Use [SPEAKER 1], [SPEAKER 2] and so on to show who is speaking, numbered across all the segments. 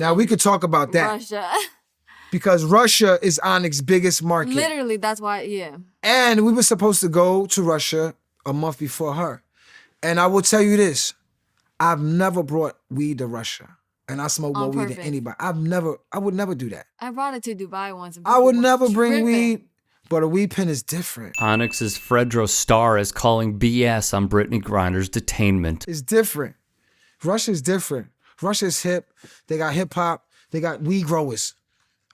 [SPEAKER 1] Now, we could talk about that.
[SPEAKER 2] Russia.
[SPEAKER 1] Because Russia is Onyx's biggest market.
[SPEAKER 2] Literally, that's why, yeah.
[SPEAKER 1] And we were supposed to go to Russia a month before her. And I will tell you this. I've never brought weed to Russia. And I smoke more weed than anybody. I would never do that.
[SPEAKER 2] I brought it to Dubai once.
[SPEAKER 1] I would never bring weed, but a weed pen is different.
[SPEAKER 3] Onyx's Fredro Starr is calling BS on Brittany Griner's detainment.
[SPEAKER 1] It's different. Russia's different. Russia's hip. They got hip hop. They got weed growers.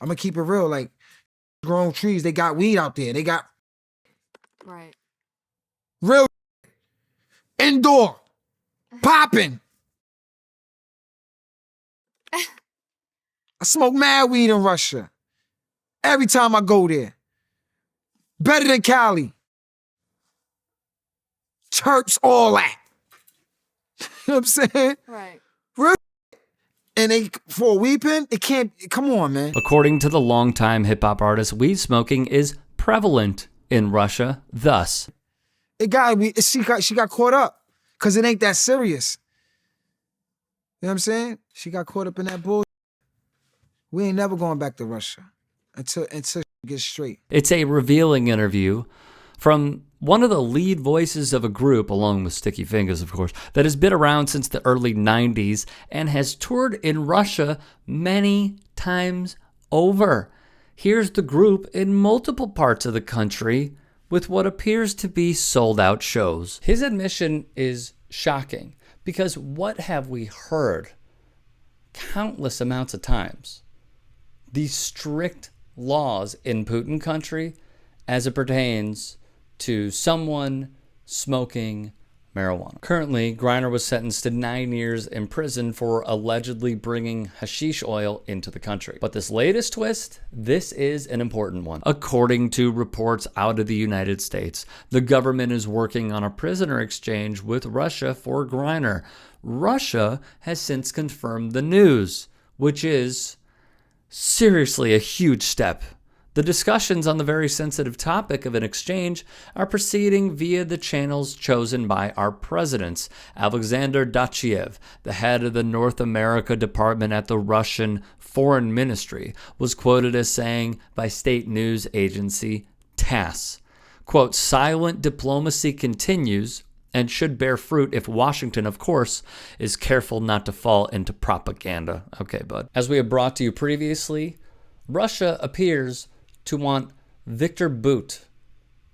[SPEAKER 1] I'm gonna keep it real. Like, growing trees, they got weed out there. They got real indoor popping. I smoke mad weed in Russia. Every time I go there. Better than Cali. Terps, all that. You know what I'm saying?
[SPEAKER 2] Right.
[SPEAKER 1] Real. And they, for a weed pen, it can't, come on, man.
[SPEAKER 3] According to the longtime hip-hop artist, weed smoking is prevalent in Russia, thus.
[SPEAKER 1] She got caught up because it ain't that serious. You know what I'm saying? She got caught up in that bullshit. We ain't never going back to Russia until she gets straight.
[SPEAKER 3] It's a revealing interview from one of the lead voices of a group, along with Sticky Fingers, of course, that has been around since the early 90s and has toured in Russia many times over. Here's the group in multiple parts of the country with what appears to be sold-out shows. His admission is shocking because what have we heard countless amounts of times? These strict laws in Putin country as it pertains to someone smoking marijuana. Currently, Griner was sentenced to 9 years in prison for allegedly bringing hashish oil into the country. But this latest twist, this is an important one. According to reports out of the United States, the government is working on a prisoner exchange with Russia for Griner. Russia has since confirmed the news, which is seriously a huge step. The discussions on the very sensitive topic of an exchange are proceeding via the channels chosen by our presidents. Alexander Dachiev, the head of the North America department at the Russian Foreign Ministry, was quoted as saying by state news agency TASS, quote, "Silent diplomacy continues and should bear fruit if Washington, of course, is careful not to fall into propaganda." Okay, bud. As we have brought to you previously, Russia appears to want Victor Bout,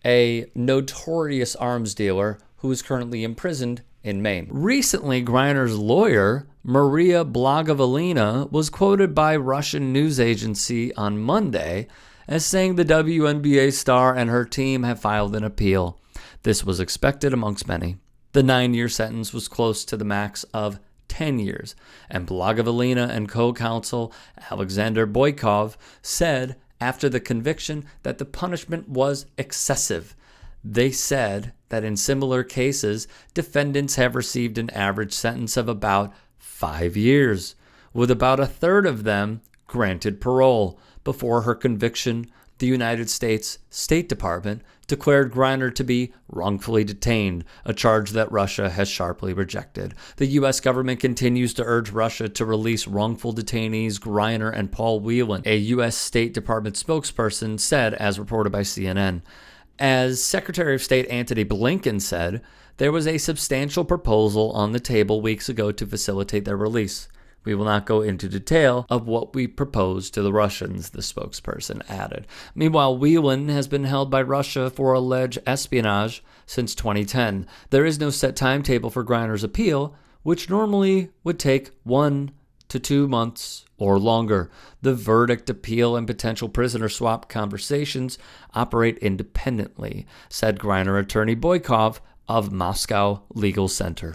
[SPEAKER 3] a notorious arms dealer who is currently imprisoned in Maine. Recently, Griner's lawyer, Maria Blagovolina, was quoted by Russian news agency on Monday as saying the WNBA star and her team have filed an appeal. This was expected amongst many. The 9-year sentence was close to the max of 10 years, and Blagovolina and co-counsel Alexander Boykov said after the conviction that the punishment was excessive. They said that in similar cases, defendants have received an average sentence of about 5 years, with about a third of them granted parole. Before her conviction, the United States State Department declared Griner to be wrongfully detained, a charge that Russia has sharply rejected. The U.S. government continues to urge Russia to release wrongful detainees Griner and Paul Whelan, a U.S. State Department spokesperson said, as reported by CNN. As Secretary of State Antony Blinken said, there was a substantial proposal on the table weeks ago to facilitate their release. We will not go into detail of what we proposed to the Russians, the spokesperson added. Meanwhile, Whelan has been held by Russia for alleged espionage since 2010. There is no set timetable for Griner's appeal, which normally would take 1 to 2 months or longer. The verdict, appeal, and potential prisoner swap conversations operate independently, said Griner attorney Boykov of Moscow Legal Center.